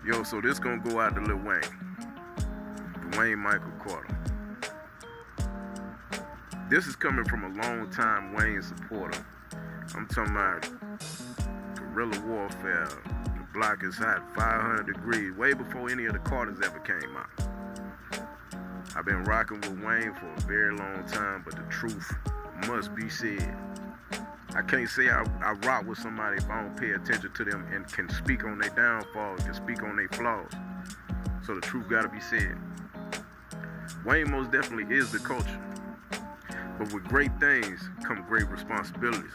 Yo, so this gonna go out to Lil Wayne. Dwayne Michael Carter. This is coming from a long time Wayne supporter. I'm talking about guerrilla warfare. The block is hot, 500 degrees, way before any of the Carters ever came out. I've been rocking with Wayne for a very long time, but the truth must be said. I can't say I rock with somebody if I don't pay attention to them and can speak on their downfalls, can speak on their flaws. So the truth gotta be said. Wayne most definitely is the culture. But with great things come great responsibilities.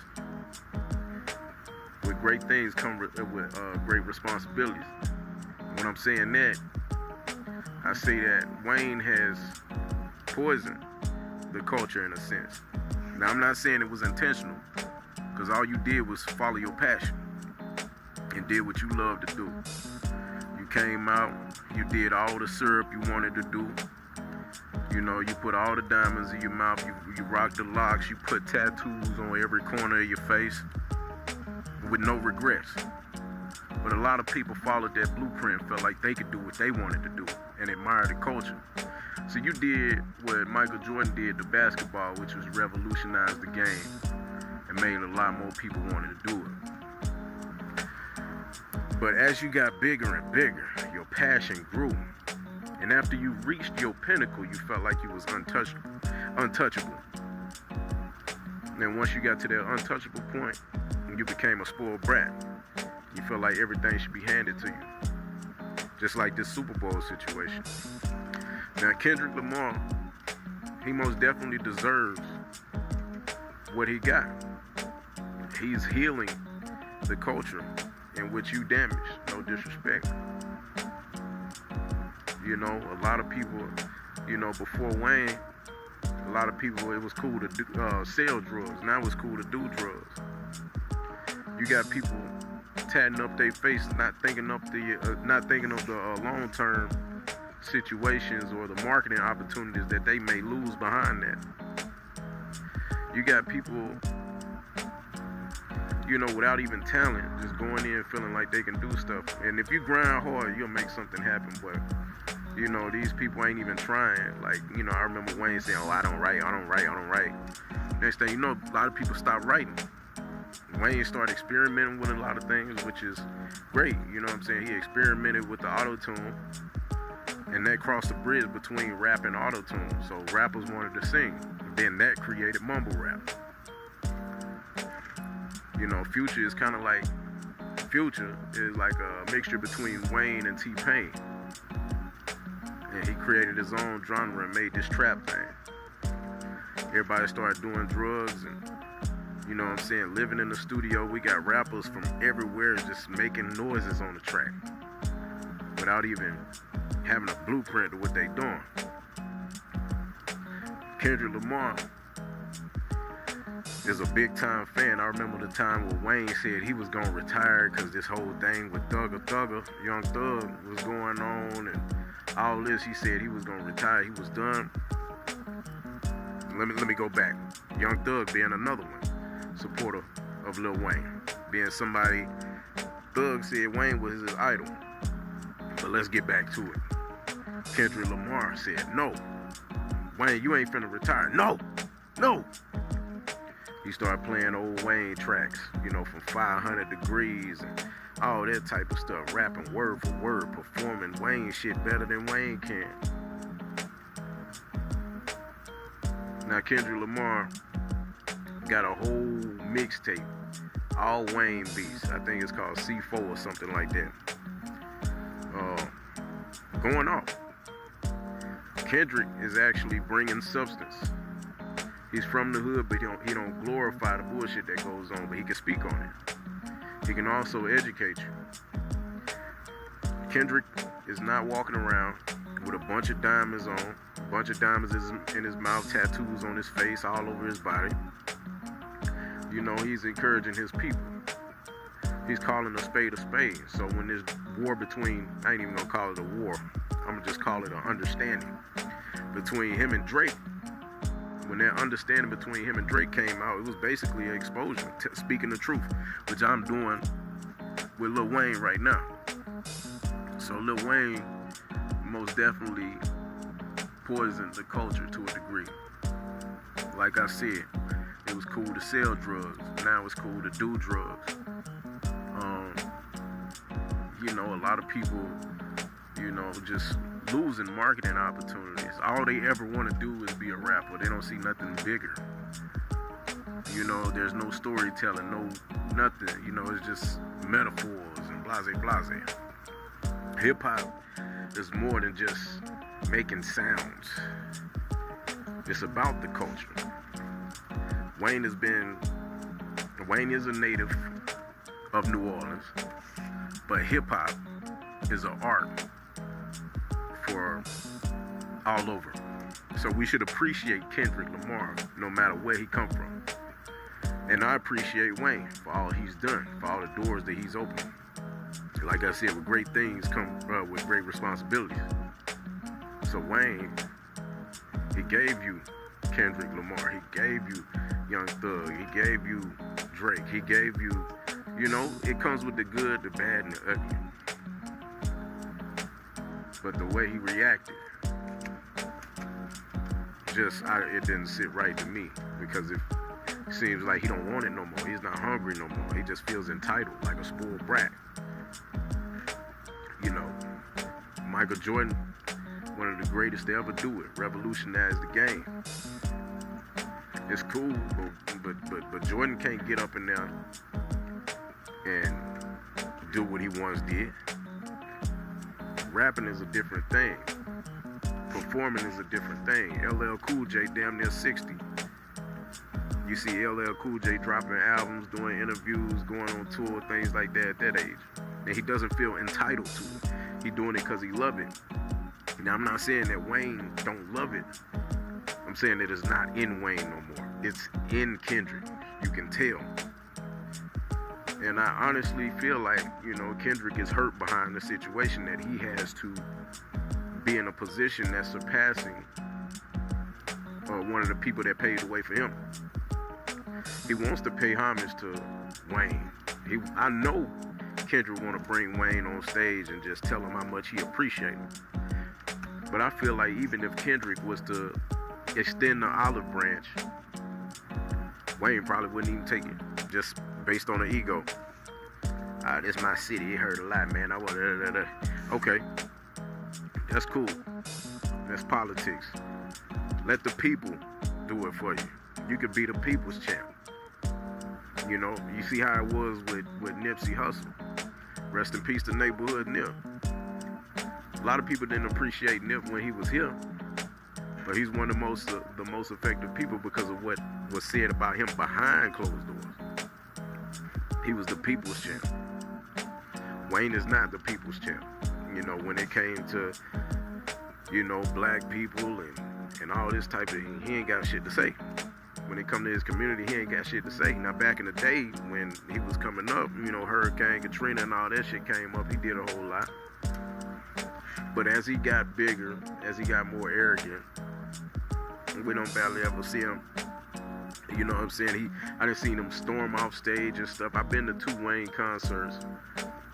With great things come great responsibilities. When I'm saying that, I say that Wayne has poisoned the culture in a sense. Now, I'm not saying it was intentional, because all you did was follow your passion and did what you love to do. You came out, you did all the syrup you wanted to do. You know, you put all the diamonds in your mouth, you rocked the locks, you put tattoos on every corner of your face with no regrets. But a lot of people followed that blueprint and felt like they could do what they wanted to do and admired the culture. So you did what Michael Jordan did to basketball, which was revolutionize the game and made a lot more people wanted to do it. But as you got bigger and bigger, your passion grew. And after you reached your pinnacle, you felt like you was untouchable. And once you got to that untouchable point, you became a spoiled brat. You felt like everything should be handed to you. Just like this Super Bowl situation. Now, Kendrick Lamar, he most definitely deserves what he got. He's healing the culture in which you damaged. No disrespect. You know, a lot of people, you know, before Wayne, a lot of people, it was cool to sell drugs. Now it's cool to do drugs. You got people tatting up their face, not thinking of the long-term situations or the marketing opportunities that they may lose behind that. You got people, you know, without even talent, just going in feeling like they can do stuff. And if you grind hard, you'll make something happen. But you know, these people ain't even trying. Like, you know, I remember Wayne saying, "Oh, I don't write. Next thing you know, a lot of people stopped writing. Wayne started experimenting with a lot of things, which is great. You know what I'm saying? He experimented with the auto-tune, and that crossed the bridge between rap and auto-tune. So rappers wanted to sing. Then that created mumble rap. You know, Future is kind of like, Future is like a mixture between Wayne and T-Pain. And he created his own genre and made this trap thing. Everybody started doing drugs and, you know what I'm saying, living in the studio. We got rappers from everywhere just making noises on the track without even having a blueprint of what they doing. Kendrick Lamar is a big time fan. I remember the time where Wayne said he was gonna retire because this whole thing with Young Thug was going on and all this. He said he was gonna retire. He was done. Let me go back. Young Thug being another one, supporter of Lil Wayne, being somebody. Thug said Wayne was his idol. But let's get back to it. Kendrick Lamar said, "No, Wayne, you ain't finna retire. No." He started playing old Wayne tracks, you know, from 500 degrees and all that type of stuff, rapping word for word, performing Wayne shit better than Wayne can. Now Kendrick Lamar got a whole mixtape, all Wayne beats. I think it's called C4 or something like that. Going off. Kendrick is actually bringing substance. He's from the hood, but he don't glorify the bullshit that goes on, but he can speak on it. He can also educate you. Kendrick is not walking around with a bunch of diamonds on, a bunch of diamonds in his mouth, tattoos on his face, all over his body. You know, he's encouraging his people. He's calling a spade. So when this war between, I ain't even gonna call it a war, I'm gonna just call it an understanding between him and Drake. When that understanding between him and Drake came out, it was basically an exposure, speaking the truth, which I'm doing with Lil Wayne right now. So Lil Wayne most definitely poisoned the culture to a degree. Like I said, it was cool to sell drugs. Now it's cool to do drugs. A lot of people, just losing marketing opportunities. All they ever want to do is be a rapper. They don't see nothing bigger. There's no storytelling, no nothing. It's just metaphors and blase. Hip hop is more than just making sounds. It's about the culture. Wayne is a native of New Orleans, but hip hop is an art for all over. So we should appreciate Kendrick Lamar no matter where he come from. And I appreciate Wayne for all he's done, for all the doors that he's opened. Like I said, with great things come with great responsibilities. So Wayne, he gave you Kendrick Lamar, he gave you Young Thug, he gave you Drake, he gave you, it comes with the good, the bad, and the ugly. But the way he reacted, it didn't sit right to me, because it seems like he don't want it no more. He's not hungry no more. He just feels entitled, like a spoiled brat. Michael Jordan, one of the greatest to ever do it, revolutionized the game. It's cool, but Jordan can't get up in there and do what he once did. Rapping is a different thing. Performing is a different thing. LL Cool J damn near 60. You see LL Cool J dropping albums, doing interviews, going on tour, things like that at that age. And he doesn't feel entitled to it. He doing it because he love it. Now, I'm not saying that Wayne don't love it. I'm saying that it's not in Wayne no more. It's in Kendrick. You can tell. And I honestly feel like, Kendrick is hurt behind the situation that he has to be in a position that's surpassing one of the people that paved the way for him. He wants to pay homage to Wayne. I know Kendrick want to bring Wayne on stage and just tell him how much he appreciates him. But I feel like even if Kendrick was to extend the olive branch, Wayne probably wouldn't even take it, just based on the ego. This my city, it hurt a lot, man. Okay, that's cool. That's politics. Let the people do it for you. You could be the people's champ. You see how it was with Nipsey Hussle. Rest in peace to Neighborhood Nip. A lot of people didn't appreciate Nip when he was here, but he's one of the most effective people because of what was said about him behind closed doors. He was the people's champ. Wayne is not the people's champ. When it came to, black people and all this type of thing, he ain't got shit to say. When it come to his community, he ain't got shit to say. Now, back in the day when he was coming up, Hurricane Katrina and all that shit came up, he did a whole lot. But as he got bigger, as he got more arrogant, we don't barely ever see him. You know what I'm saying? I done seen him storm off stage and stuff. I've been to 2 Wayne concerts,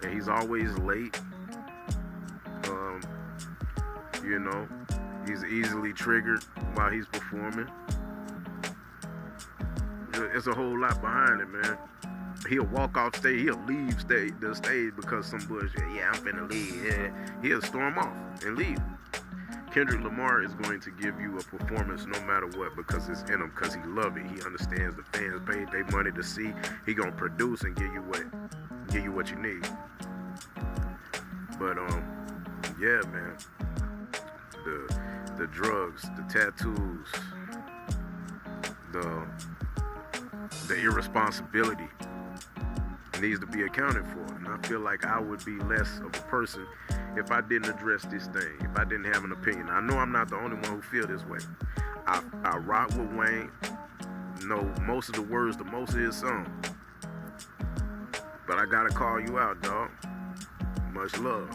and he's always late. He's easily triggered while he's performing. It's a whole lot behind it, man. He'll walk off stage, he'll leave the stage because some bullshit. Yeah, I'm finna leave. Yeah. He'll storm off and leave. Kendrick Lamar is going to give you a performance no matter what because it's in him, because he love it. He understands the fans paid their money to see. He gonna produce and give you what you need. But yeah, man. The drugs, the tattoos, the irresponsibility needs to be accounted for. And I feel like I would be less of a person if I didn't address this thing, if I didn't have an opinion. I know I'm not the only one who feel this way. I rock with Wayne, know most of the words to most of his songs. But I gotta call you out, dog. Much love.